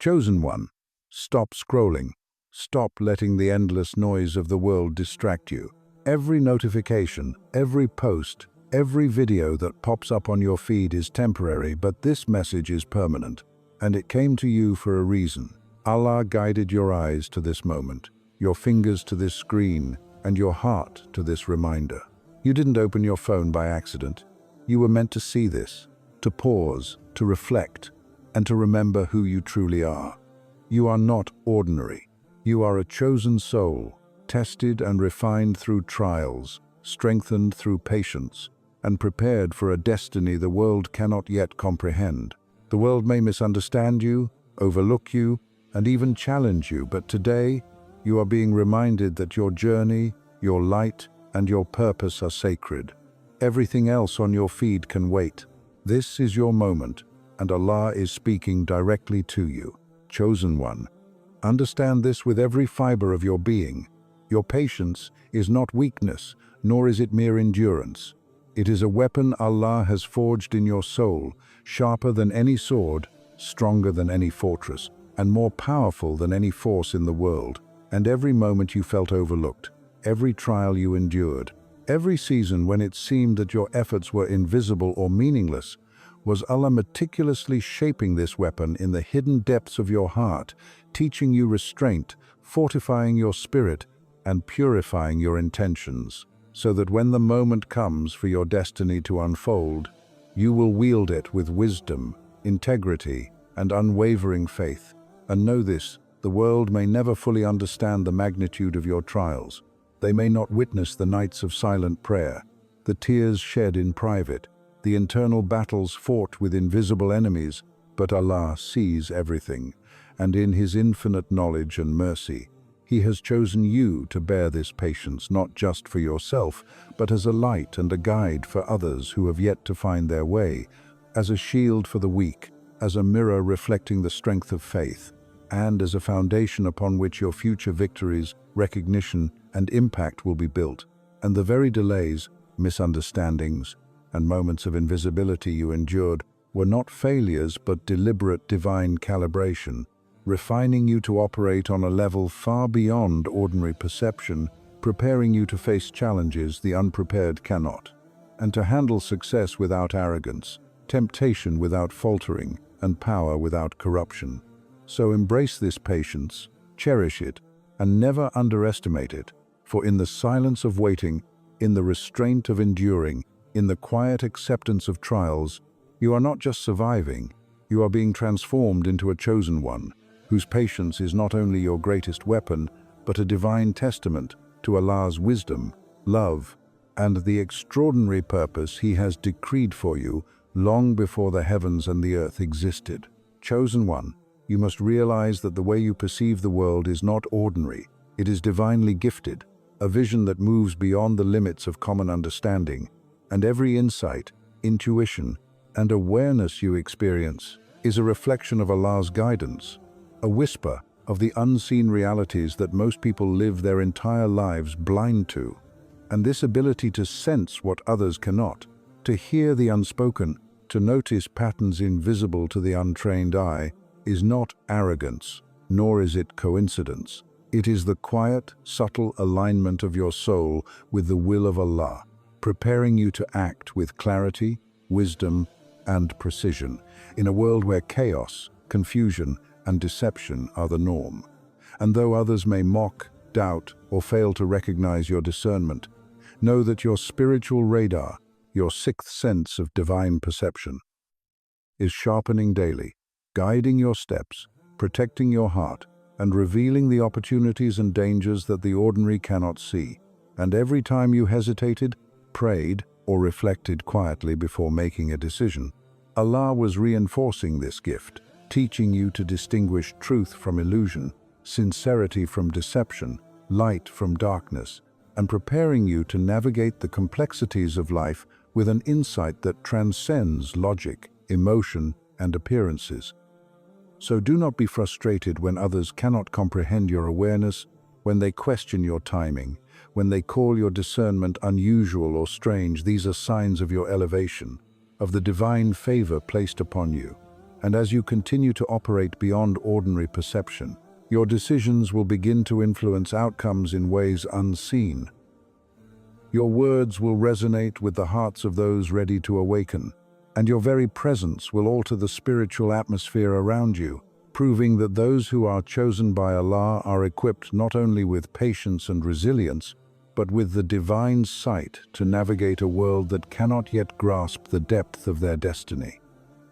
Chosen one, stop scrolling. Stop letting the endless noise of the world distract you. Every notification, every post, every video that pops up on your feed is temporary, but this message is permanent, and it came to you for a reason. Allah guided your eyes to this moment, your fingers to this screen, and your heart to this reminder. You didn't open your phone by accident. You were meant to see this, to pause, to reflect, and to remember who you truly are. You are not ordinary. You are a chosen soul, tested and refined through trials, strengthened through patience, and prepared for a destiny the world cannot yet comprehend. The world may misunderstand you, overlook you, and even challenge you, but today you are being reminded that your journey, your light, and your purpose are sacred. Everything else on your feed can wait. This is your moment, and Allah is speaking directly to you. Chosen one, understand this with every fiber of your being. Your patience is not weakness, nor is it mere endurance. It is a weapon Allah has forged in your soul, sharper than any sword, stronger than any fortress, and more powerful than any force in the world. And every moment you felt overlooked, every trial you endured, every season when it seemed that your efforts were invisible or meaningless, was Allah meticulously shaping this weapon in the hidden depths of your heart, teaching you restraint, fortifying your spirit, and purifying your intentions, so that when the moment comes for your destiny to unfold, you will wield it with wisdom, integrity, and unwavering faith. And know this, the world may never fully understand the magnitude of your trials. They may not witness the nights of silent prayer, the tears shed in private, the internal battles fought with invisible enemies, but Allah sees everything, and in His infinite knowledge and mercy, He has chosen you to bear this patience not just for yourself, but as a light and a guide for others who have yet to find their way, as a shield for the weak, as a mirror reflecting the strength of faith, and as a foundation upon which your future victories, recognition, and impact will be built. And the very delays, misunderstandings, and moments of invisibility you endured were not failures but deliberate divine calibration, refining you to operate on a level far beyond ordinary perception, preparing you to face challenges the unprepared cannot, and to handle success without arrogance, temptation without faltering, and power without corruption. So embrace this patience, cherish it, and never underestimate it, for in the silence of waiting, in the restraint of enduring, in the quiet acceptance of trials, you are not just surviving, you are being transformed into a chosen one, whose patience is not only your greatest weapon, but a divine testament to Allah's wisdom, love, and the extraordinary purpose He has decreed for you long before the heavens and the earth existed. Chosen one, you must realize that the way you perceive the world is not ordinary, it is divinely gifted, a vision that moves beyond the limits of common understanding, and every insight, intuition, and awareness you experience is a reflection of Allah's guidance, a whisper of the unseen realities that most people live their entire lives blind to. And this ability to sense what others cannot, to hear the unspoken, to notice patterns invisible to the untrained eye, is not arrogance, nor is it coincidence. It is the quiet, subtle alignment of your soul with the will of Allah, preparing you to act with clarity, wisdom, and precision in a world where chaos, confusion, and deception are the norm. And though others may mock, doubt, or fail to recognize your discernment, know that your spiritual radar, your sixth sense of divine perception, is sharpening daily, guiding your steps, protecting your heart, and revealing the opportunities and dangers that the ordinary cannot see. And every time you hesitated, prayed, or reflected quietly before making a decision, Allah was reinforcing this gift, teaching you to distinguish truth from illusion, sincerity from deception, light from darkness, and preparing you to navigate the complexities of life with an insight that transcends logic, emotion, and appearances. So do not be frustrated when others cannot comprehend your awareness, when they question your timing, when they call your discernment unusual or strange. These are signs of your elevation, of the divine favor placed upon you. And as you continue to operate beyond ordinary perception, your decisions will begin to influence outcomes in ways unseen. Your words will resonate with the hearts of those ready to awaken, and your very presence will alter the spiritual atmosphere around you, proving that those who are chosen by Allah are equipped not only with patience and resilience, but with the divine sight to navigate a world that cannot yet grasp the depth of their destiny.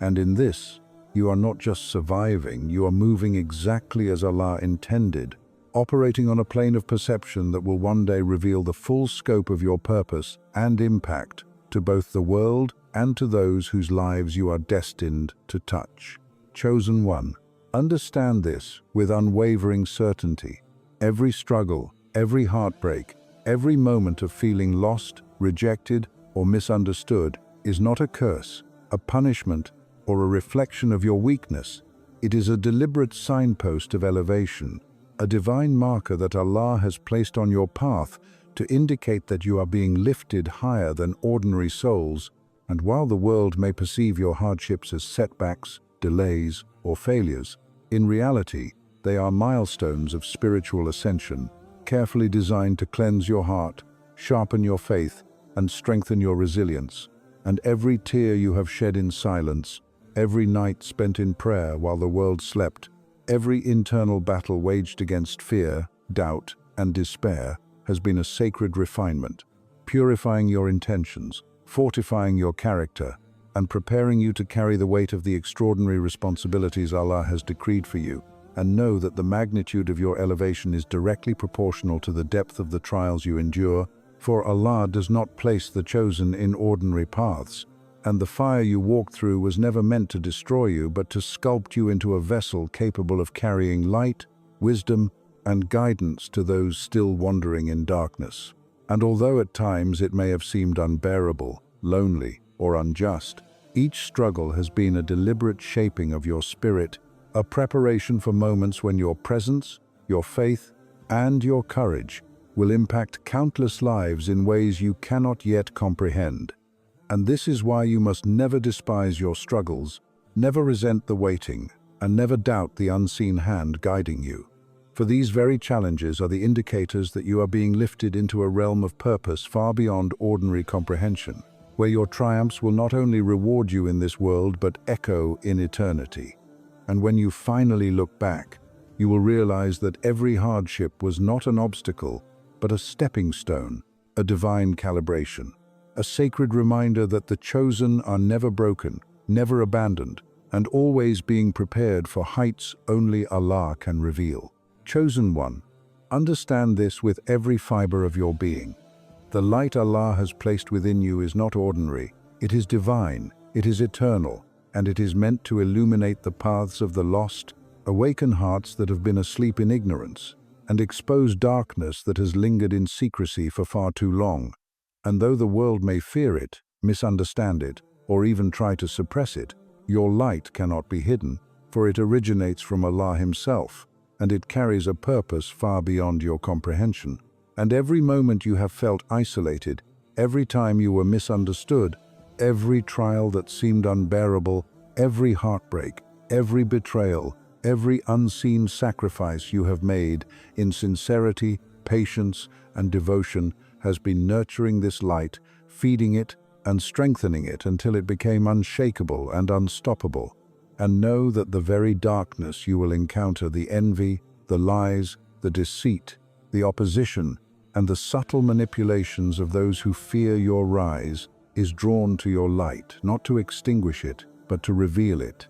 And in this, you are not just surviving, you are moving exactly as Allah intended, operating on a plane of perception that will one day reveal the full scope of your purpose and impact to both the world and to those whose lives you are destined to touch. Chosen one, understand this with unwavering certainty. Every struggle, every heartbreak, every moment of feeling lost, rejected, or misunderstood is not a curse, a punishment, or a reflection of your weakness. It is a deliberate signpost of elevation, a divine marker that Allah has placed on your path to indicate that you are being lifted higher than ordinary souls. And while the world may perceive your hardships as setbacks, delays, or failures, in reality, they are milestones of spiritual ascension, carefully designed to cleanse your heart, sharpen your faith, and strengthen your resilience. And every tear you have shed in silence, every night spent in prayer while the world slept, every internal battle waged against fear, doubt, and despair has been a sacred refinement, purifying your intentions, fortifying your character, and preparing you to carry the weight of the extraordinary responsibilities Allah has decreed for you. And know that the magnitude of your elevation is directly proportional to the depth of the trials you endure, for Allah does not place the chosen in ordinary paths, and the fire you walk through was never meant to destroy you, but to sculpt you into a vessel capable of carrying light, wisdom, and guidance to those still wandering in darkness. And although at times it may have seemed unbearable, lonely, or unjust, each struggle has been a deliberate shaping of your spirit, a preparation for moments when your presence, your faith, and your courage will impact countless lives in ways you cannot yet comprehend. And this is why you must never despise your struggles, never resent the waiting, and never doubt the unseen hand guiding you. For these very challenges are the indicators that you are being lifted into a realm of purpose far beyond ordinary comprehension, where your triumphs will not only reward you in this world but echo in eternity. And when you finally look back, you will realize that every hardship was not an obstacle, but a stepping stone, a divine calibration, a sacred reminder that the chosen are never broken, never abandoned, and always being prepared for heights only Allah can reveal. Chosen one, understand this with every fiber of your being. The light Allah has placed within you is not ordinary, it is divine, it is eternal, and it is meant to illuminate the paths of the lost, awaken hearts that have been asleep in ignorance, and expose darkness that has lingered in secrecy for far too long. And though the world may fear it, misunderstand it, or even try to suppress it, your light cannot be hidden, for it originates from Allah Himself, and it carries a purpose far beyond your comprehension. And every moment you have felt isolated, every time you were misunderstood, every trial that seemed unbearable, every heartbreak, every betrayal, every unseen sacrifice you have made in sincerity, patience, and devotion has been nurturing this light, feeding it and strengthening it until it became unshakable and unstoppable. And know that the very darkness you will encounter, the envy, the lies, the deceit, the opposition, and the subtle manipulations of those who fear your rise, is drawn to your light, not to extinguish it, but to reveal it.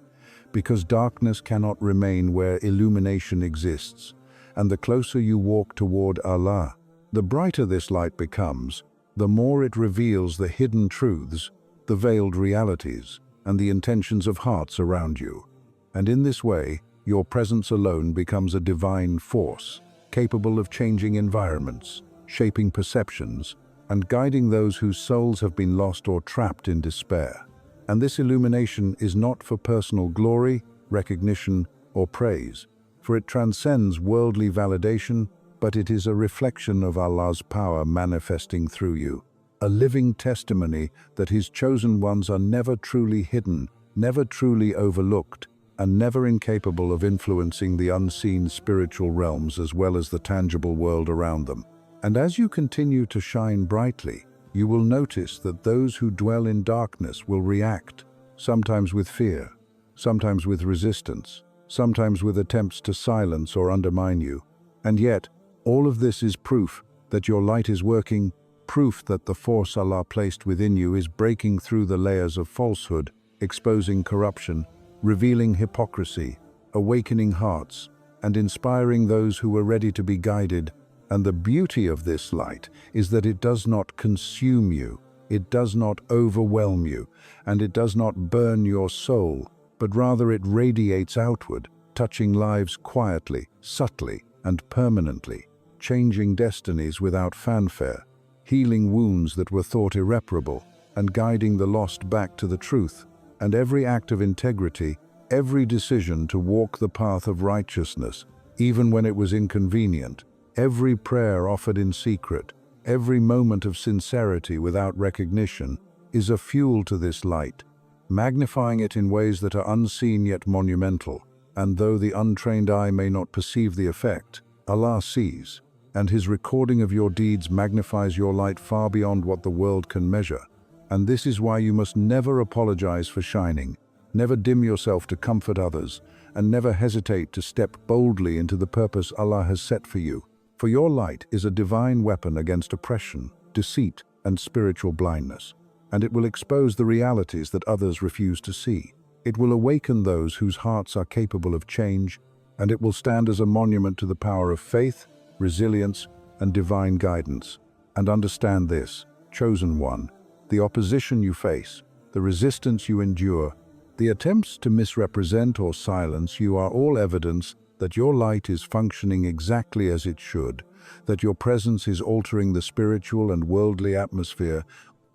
Because darkness cannot remain where illumination exists, and the closer you walk toward Allah, the brighter this light becomes, the more it reveals the hidden truths, the veiled realities, and the intentions of hearts around you. And in this way, your presence alone becomes a divine force, capable of changing environments, shaping perceptions, and guiding those whose souls have been lost or trapped in despair. And this illumination is not for personal glory, recognition, or praise, for it transcends worldly validation, but it is a reflection of Allah's power manifesting through you, a living testimony that His chosen ones are never truly hidden, never truly overlooked, and never incapable of influencing the unseen spiritual realms as well as the tangible world around them. And as you continue to shine brightly, you will notice that those who dwell in darkness will react, sometimes with fear, sometimes with resistance, sometimes with attempts to silence or undermine you. And yet, all of this is proof that your light is working, proof that the force Allah placed within you is breaking through the layers of falsehood, exposing corruption, revealing hypocrisy, awakening hearts, and inspiring those who are ready to be guided. And the beauty of this light is that it does not consume you, it does not overwhelm you, and it does not burn your soul, but rather it radiates outward, touching lives quietly, subtly, and permanently, changing destinies without fanfare, healing wounds that were thought irreparable, and guiding the lost back to the truth. And every act of integrity, every decision to walk the path of righteousness, even when it was inconvenient, every prayer offered in secret, every moment of sincerity without recognition, is a fuel to this light, magnifying it in ways that are unseen yet monumental. And though the untrained eye may not perceive the effect, Allah sees, and His recording of your deeds magnifies your light far beyond what the world can measure. And this is why you must never apologize for shining, never dim yourself to comfort others, and never hesitate to step boldly into the purpose Allah has set for you. For your light is a divine weapon against oppression, deceit, and spiritual blindness, and it will expose the realities that others refuse to see. It will awaken those whose hearts are capable of change, and it will stand as a monument to the power of faith, resilience, and divine guidance. And understand this, chosen one, the opposition you face, the resistance you endure, the attempts to misrepresent or silence you are all evidence that your light is functioning exactly as it should, that your presence is altering the spiritual and worldly atmosphere,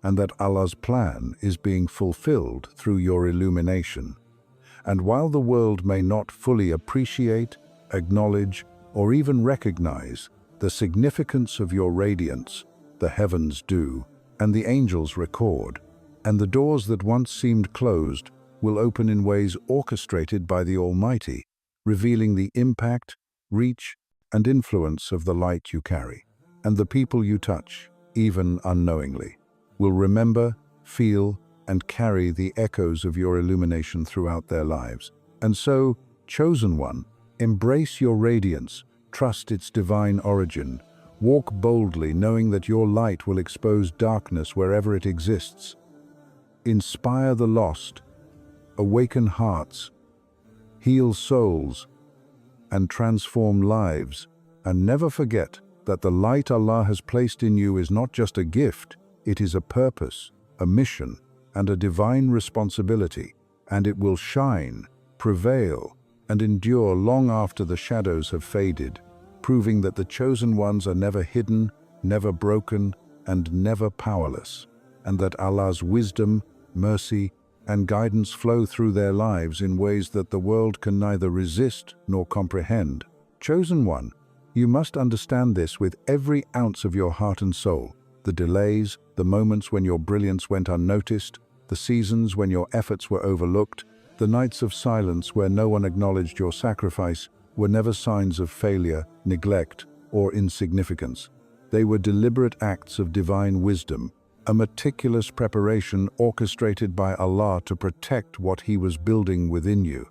and that Allah's plan is being fulfilled through your illumination. And while the world may not fully appreciate, acknowledge, or even recognize the significance of your radiance, the heavens do, and the angels record, and the doors that once seemed closed will open in ways orchestrated by the Almighty, revealing the impact, reach, and influence of the light you carry. And the people you touch, even unknowingly, will remember, feel, and carry the echoes of your illumination throughout their lives. And so, chosen one, embrace your radiance, trust its divine origin, walk boldly knowing that your light will expose darkness wherever it exists. Inspire the lost, awaken hearts, heal souls, and transform lives. And never forget that the light Allah has placed in you is not just a gift, it is a purpose, a mission, and a divine responsibility, and it will shine, prevail, and endure long after the shadows have faded, proving that the chosen ones are never hidden, never broken, and never powerless, and that Allah's wisdom, mercy, and guidance flow through their lives in ways that the world can neither resist nor comprehend. Chosen one, you must understand this with every ounce of your heart and soul. The delays, the moments when your brilliance went unnoticed, the seasons when your efforts were overlooked, the nights of silence where no one acknowledged your sacrifice, were never signs of failure, neglect, or insignificance. They were deliberate acts of divine wisdom, a meticulous preparation orchestrated by Allah to protect what He was building within you,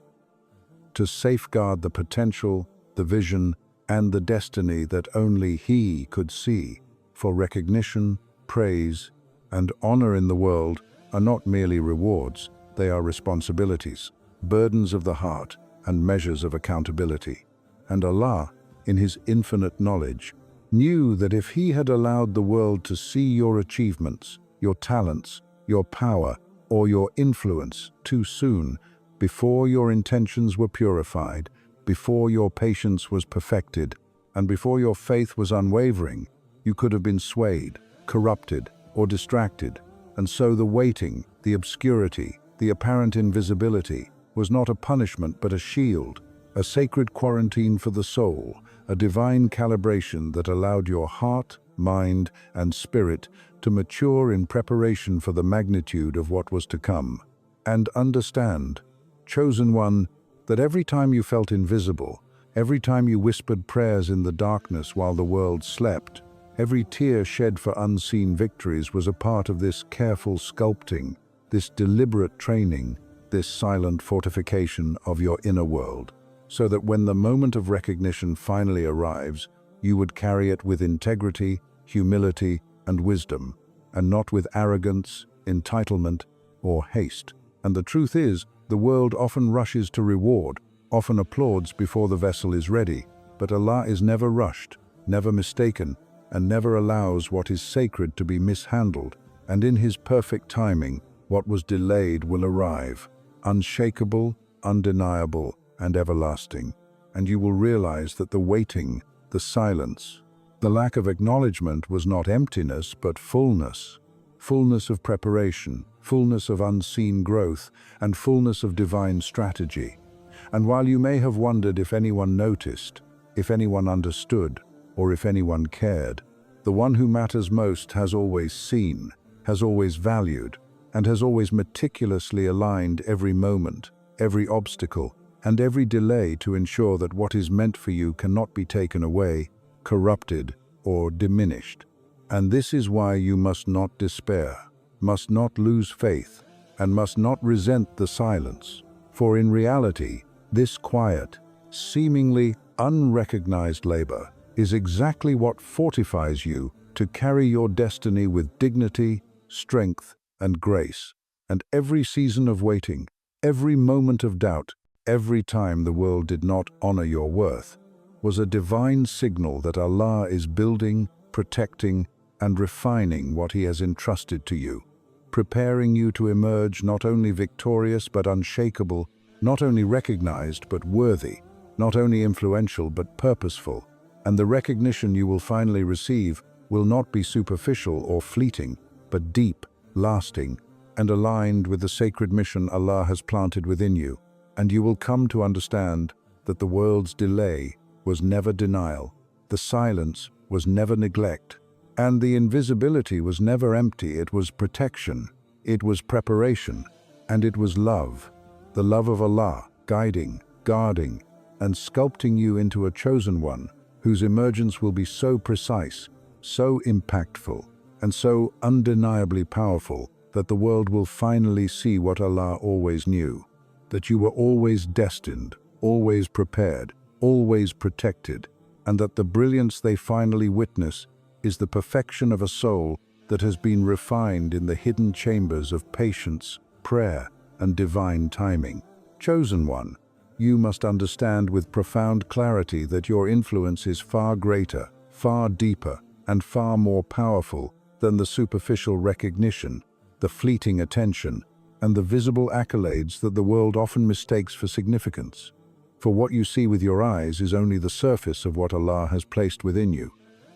to safeguard the potential, the vision, and the destiny that only He could see. For recognition, praise, and honor in the world are not merely rewards, they are responsibilities, burdens of the heart, and measures of accountability. And Allah, in His infinite knowledge, knew that if He had allowed the world to see your achievements, your talents, your power, or your influence too soon, before your intentions were purified, before your patience was perfected, and before your faith was unwavering, you could have been swayed, corrupted, or distracted. And so the waiting, the obscurity, the apparent invisibility was not a punishment but a shield, a sacred quarantine for the soul, a divine calibration that allowed your heart, mind, and spirit to mature in preparation for the magnitude of what was to come. And understand, chosen one, That every time you felt invisible, every time you whispered prayers in the darkness while the world slept, every tear shed for unseen victories was a part of this careful sculpting, this deliberate training, this silent fortification of your inner world, so that when the moment of recognition finally arrives, you would carry it with integrity, humility, and wisdom, and not with arrogance, entitlement, or haste. And the truth is, the world often rushes to reward, often applauds before the vessel is ready, but Allah is never rushed, never mistaken, and never allows what is sacred to be mishandled, and in His perfect timing, what was delayed will arrive, unshakable, undeniable, and everlasting. And you will realize that the waiting, the silence, the lack of acknowledgement was not emptiness but fullness. Fullness of preparation, fullness of unseen growth, and fullness of divine strategy. And while you may have wondered if anyone noticed, if anyone understood, or if anyone cared, the one who matters most has always seen, has always valued, and has always meticulously aligned every moment, every obstacle, and every delay to ensure that what is meant for you cannot be taken away, corrupted, or diminished. And this is why you must not despair, must not lose faith, and must not resent the silence. For in reality, this quiet, seemingly unrecognized labor is exactly what fortifies you to carry your destiny with dignity, strength, and grace. And every season of waiting, every moment of doubt, every time the world did not honor your worth, was a divine signal that Allah is building, protecting, and refining what He has entrusted to you, preparing you to emerge not only victorious but unshakable, not only recognized but worthy, not only influential but purposeful. And the recognition you will finally receive will not be superficial or fleeting, but deep, lasting, and aligned with the sacred mission Allah has planted within you. And you will come to understand that the world's delay was never denial, the silence was never neglect, and the invisibility was never empty. It was protection, it was preparation, and it was love, the love of Allah, guiding, guarding, and sculpting you into a chosen one whose emergence will be so precise, so impactful, and so undeniably powerful that the world will finally see what Allah always knew, that you were always destined, always prepared, always protected, and that the brilliance they finally witness is the perfection of a soul that has been refined in the hidden chambers of patience, prayer, and divine timing. Chosen one, you must understand with profound clarity that your influence is far greater, far deeper, and far more powerful than the superficial recognition, the fleeting attention, and the visible accolades that the world often mistakes for significance. For what you see with your eyes is only the surface of what Allah has placed within you.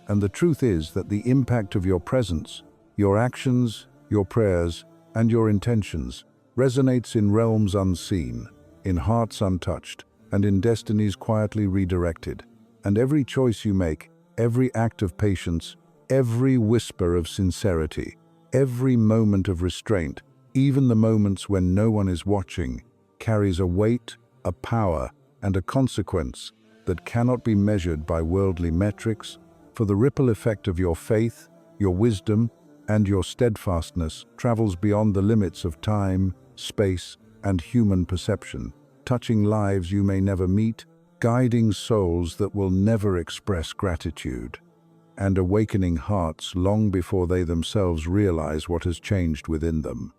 And the truth is that the impact of your presence, your actions, your prayers, and your intentions resonates in realms unseen, in hearts untouched, and in destinies quietly redirected. And every choice you make, every act of patience, every whisper of sincerity, every moment of restraint, even the moments when no one is watching, carries a weight, a power, and a consequence that cannot be measured by worldly metrics. For the ripple effect of your faith, your wisdom, and your steadfastness travels beyond the limits of time, space, and human perception, touching lives you may never meet, guiding souls that will never express gratitude, and awakening hearts long before they themselves realize what has changed within them.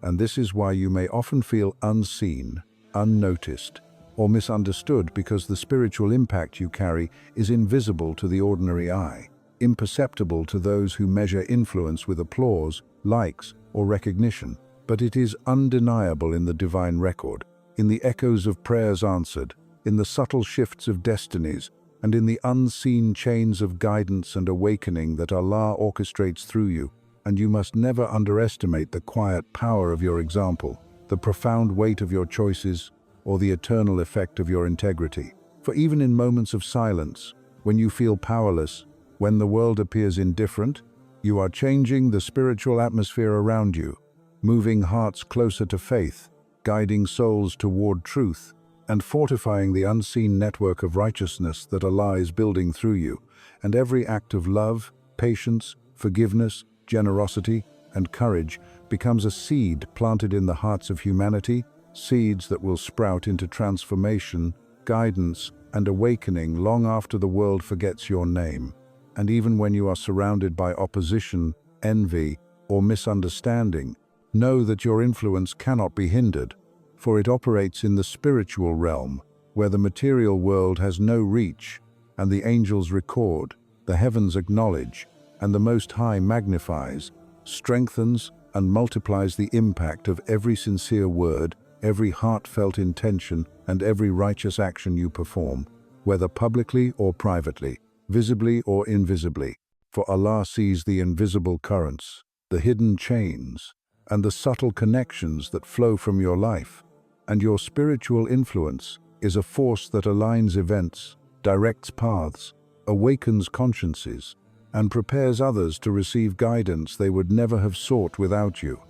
And this is why you may often feel unseen, unnoticed, or misunderstood, because the spiritual impact you carry is invisible to the ordinary eye, imperceptible to those who measure influence with applause, likes, or recognition. But it is undeniable in the divine record, in the echoes of prayers answered, in the subtle shifts of destinies, and in the unseen chains of guidance and awakening that Allah orchestrates through you. And you must never underestimate the quiet power of your example, the profound weight of your choices, or the eternal effect of your integrity. For even in moments of silence, when you feel powerless, when the world appears indifferent, you are changing the spiritual atmosphere around you, moving hearts closer to faith, guiding souls toward truth, and fortifying the unseen network of righteousness that Allah is building through you, and every act of love, patience, forgiveness, generosity, and courage becomes a seed planted in the hearts of humanity, seeds that will sprout into transformation, guidance, and awakening long after the world forgets your name. And even when you are surrounded by opposition, envy, or misunderstanding, know that your influence cannot be hindered, for it operates in the spiritual realm, where the material world has no reach, and the angels record, the heavens acknowledge, and the Most High magnifies, strengthens, and multiplies the impact of every sincere word, every heartfelt intention, and every righteous action you perform, whether publicly or privately, visibly or invisibly. For Allah sees the invisible currents, the hidden chains, and the subtle connections that flow from your life. And your spiritual influence is a force that aligns events, directs paths, awakens consciences, and prepares others to receive guidance they would never have sought without you.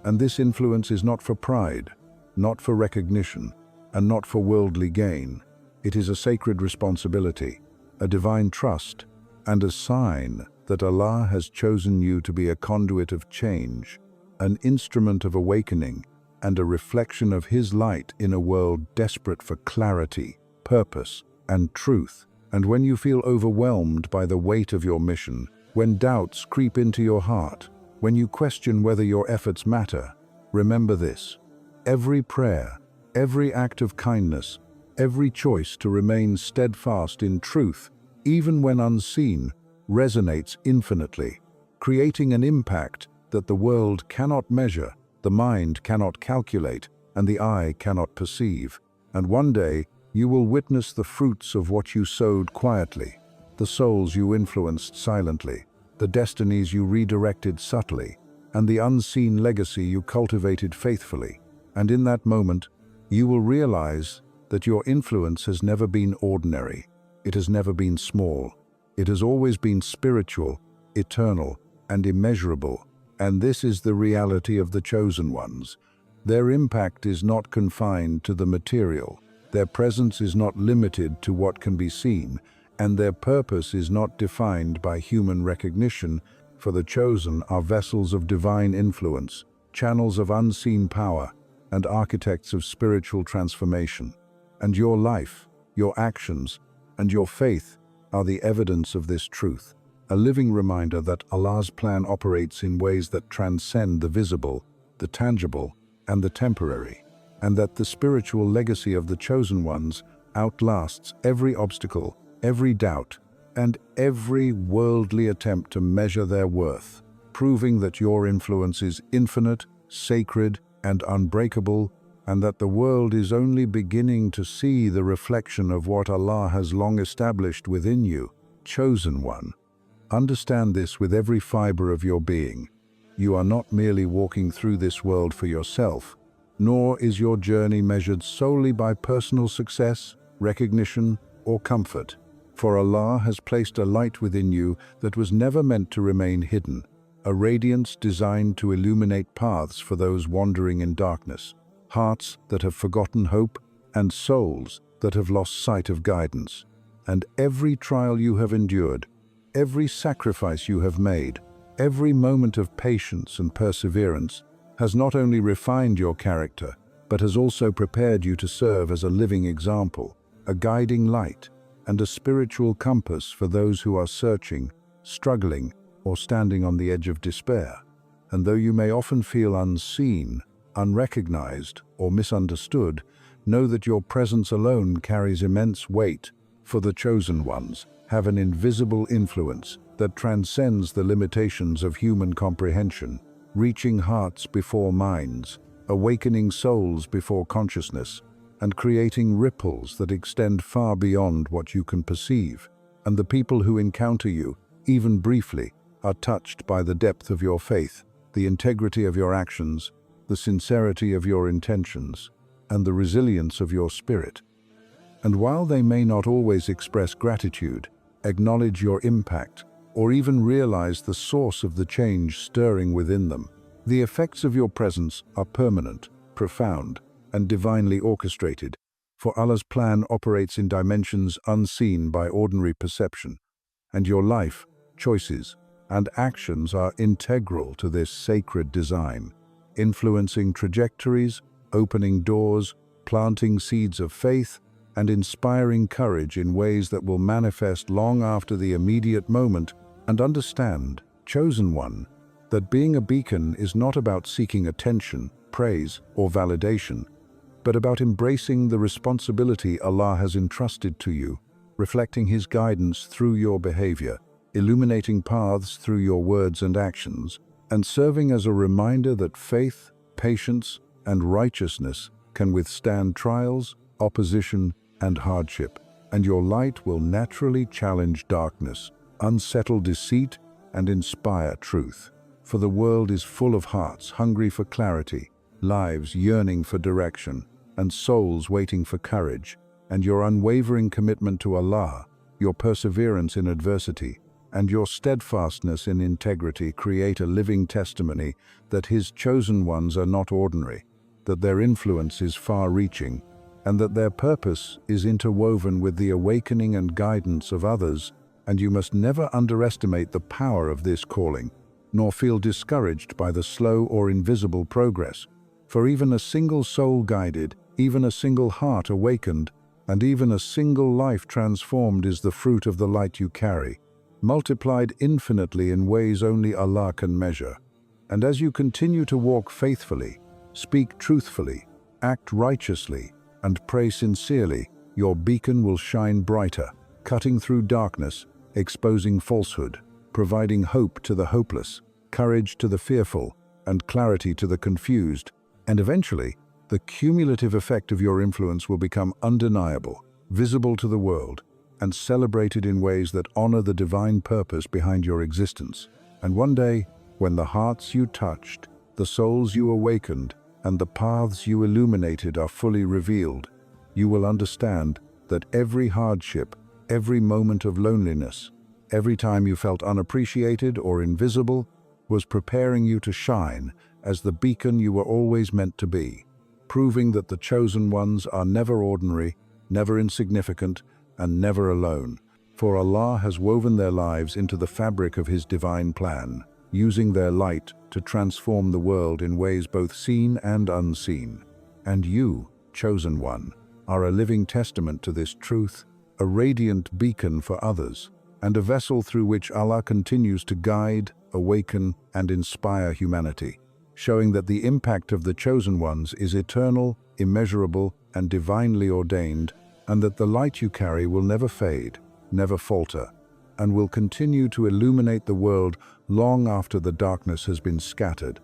And this influence is not for pride, not for recognition, and not for worldly gain. It is a sacred responsibility, a divine trust, and a sign that Allah has chosen you to be a conduit of change, an instrument of awakening, and a reflection of His light in a world desperate for clarity, purpose, and truth. And when you feel overwhelmed by the weight of your mission, when doubts creep into your heart, when you question whether your efforts matter, remember this: every prayer, every act of kindness, every choice to remain steadfast in truth, even when unseen, resonates infinitely, creating an impact that the world cannot measure, the mind cannot calculate, and the eye cannot perceive. And one day, you will witness the fruits of what you sowed quietly, the souls you influenced silently, the destinies you redirected subtly, and the unseen legacy you cultivated faithfully. And in that moment, you will realize that your influence has never been ordinary. It has never been small. It has always been spiritual, eternal, and immeasurable. And this is the reality of the chosen ones. Their impact is not confined to the material. Their presence is not limited to what can be seen, and their purpose is not defined by human recognition, for the chosen are vessels of divine influence, channels of unseen power, and architects of spiritual transformation. And your life, your actions, and your faith are the evidence of this truth, a living reminder that Allah's plan operates in ways that transcend the visible, the tangible, and the temporary, and that the spiritual legacy of the chosen ones outlasts every obstacle, every doubt, and every worldly attempt to measure their worth, proving that your influence is infinite, sacred, and unbreakable, and that the world is only beginning to see the reflection of what Allah has long established within you, chosen one. Understand this with every fiber of your being. You are not merely walking through this world for yourself, nor is your journey measured solely by personal success, recognition, or comfort. For Allah has placed a light within you that was never meant to remain hidden, a radiance designed to illuminate paths for those wandering in darkness, hearts that have forgotten hope, and souls that have lost sight of guidance. And every trial you have endured, every sacrifice you have made, every moment of patience and perseverance has not only refined your character, but has also prepared you to serve as a living example, a guiding light, and a spiritual compass for those who are searching, struggling, or standing on the edge of despair. And though you may often feel unseen, unrecognized, or misunderstood, know that your presence alone carries immense weight, for the chosen ones have an invisible influence that transcends the limitations of human comprehension, reaching hearts before minds, awakening souls before consciousness, and creating ripples that extend far beyond what you can perceive. And the people who encounter you, even briefly, are touched by the depth of your faith, the integrity of your actions, the sincerity of your intentions, and the resilience of your spirit. And while they may not always express gratitude, acknowledge your impact, or even realize the source of the change stirring within them, the effects of your presence are permanent, profound, and divinely orchestrated, For Allah's plan operates in dimensions unseen by ordinary perception, and your life, choices, and actions are integral to this sacred design, influencing trajectories, opening doors, planting seeds of faith, and inspiring courage in ways that will manifest long after the immediate moment. And understand, chosen one, that being a beacon is not about seeking attention, praise, or validation, but about embracing the responsibility Allah has entrusted to you, reflecting His guidance through your behavior, illuminating paths through your words and actions, and serving as a reminder that faith, patience, and righteousness can withstand trials, opposition, and hardship, and your light will naturally challenge darkness, unsettle deceit, and inspire truth. For the world is full of hearts hungry for clarity, lives yearning for direction, and souls waiting for courage, and your unwavering commitment to Allah, your perseverance in adversity, and your steadfastness in integrity create a living testimony that His chosen ones are not ordinary, that their influence is far-reaching, and that their purpose is interwoven with the awakening and guidance of others. And you must never underestimate the power of this calling, nor feel discouraged by the slow or invisible progress. For even a single soul guided, even a single heart awakened, and even a single life transformed is the fruit of the light you carry, multiplied infinitely in ways only Allah can measure. And as you continue to walk faithfully, speak truthfully, act righteously, and pray sincerely, your beacon will shine brighter, cutting through darkness, exposing falsehood, providing hope to the hopeless, courage to the fearful, and clarity to the confused. And eventually, the cumulative effect of your influence will become undeniable, visible to the world, and celebrated in ways that honor the divine purpose behind your existence. And one day, when the hearts you touched, the souls you awakened, and the paths you illuminated are fully revealed, you will understand that every hardship, every moment of loneliness, every time you felt unappreciated or invisible, was preparing you to shine as the beacon you were always meant to be, proving that the chosen ones are never ordinary, never insignificant, and never alone. For Allah has woven their lives into the fabric of His divine plan, using their light to transform the world in ways both seen and unseen. And you, chosen one, are a living testament to this truth, a radiant beacon for others, and a vessel through which Allah continues to guide, awaken, and inspire humanity, showing that the impact of the chosen ones is eternal, immeasurable, and divinely ordained, and that the light you carry will never fade, never falter, and will continue to illuminate the world long after the darkness has been scattered,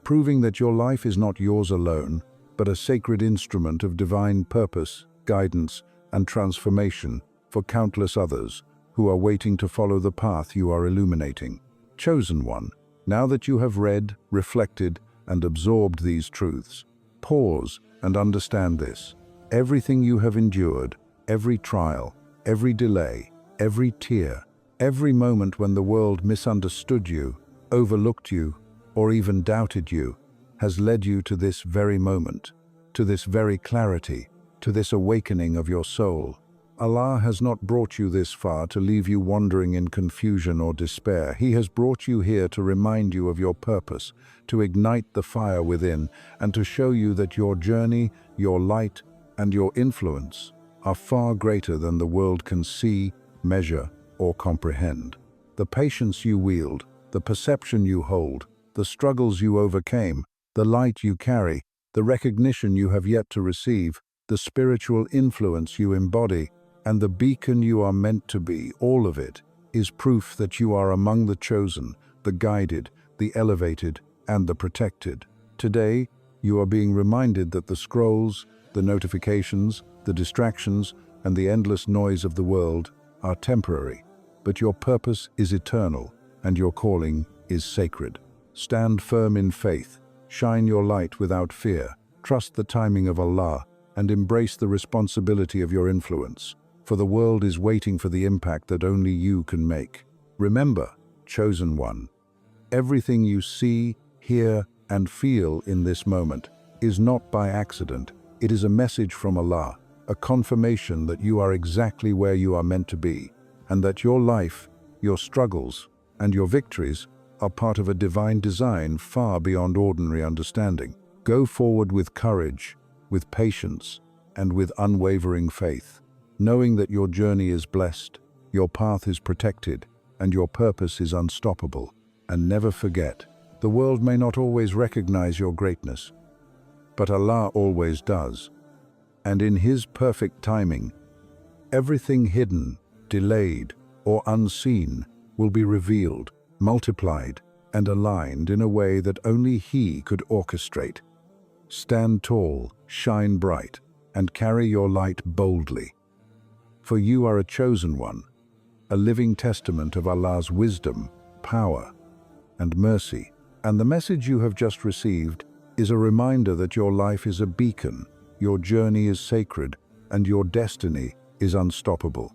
proving that your life is not yours alone, but a sacred instrument of divine purpose, guidance, and transformation for countless others who are waiting to follow the path you are illuminating. Chosen one, now that you have read, reflected, and absorbed these truths, pause and understand this. Everything you have endured, every trial, every delay, every tear, every moment when the world misunderstood you, overlooked you, or even doubted you, has led you to this very moment, to this very clarity, to this awakening of your soul. Allah has not brought you this far to leave you wandering in confusion or despair. He has brought you here to remind you of your purpose, to ignite the fire within, and to show you that your journey, your light, and your influence are far greater than the world can see, measure, or comprehend. The patience you wield, the perception you hold, the struggles you overcame, the light you carry, the recognition you have yet to receive, the spiritual influence you embody, and the beacon you are meant to be, all of it is proof that you are among the chosen, the guided, the elevated, and the protected. Today, you are being reminded that the scrolls, the notifications, the distractions, and the endless noise of the world are temporary, but your purpose is eternal, and your calling is sacred. Stand firm in faith, shine your light without fear, trust the timing of Allah, and embrace the responsibility of your influence, for the world is waiting for the impact that only you can make. Remember, chosen one, everything you see, hear, and feel in this moment is not by accident. It is a message from Allah, a confirmation that you are exactly where you are meant to be, and that your life, your struggles, and your victories are part of a divine design far beyond ordinary understanding. Go forward with courage, with patience, and with unwavering faith, knowing that your journey is blessed, your path is protected, and your purpose is unstoppable. And never forget, the world may not always recognize your greatness, but Allah always does. And in His perfect timing, everything hidden, delayed, or unseen will be revealed, multiplied, and aligned in a way that only He could orchestrate. Stand tall, shine bright, and carry your light boldly. For you are a chosen one, a living testament of Allah's wisdom, power, and mercy. And the message you have just received is a reminder that your life is a beacon, your journey is sacred, and your destiny is unstoppable.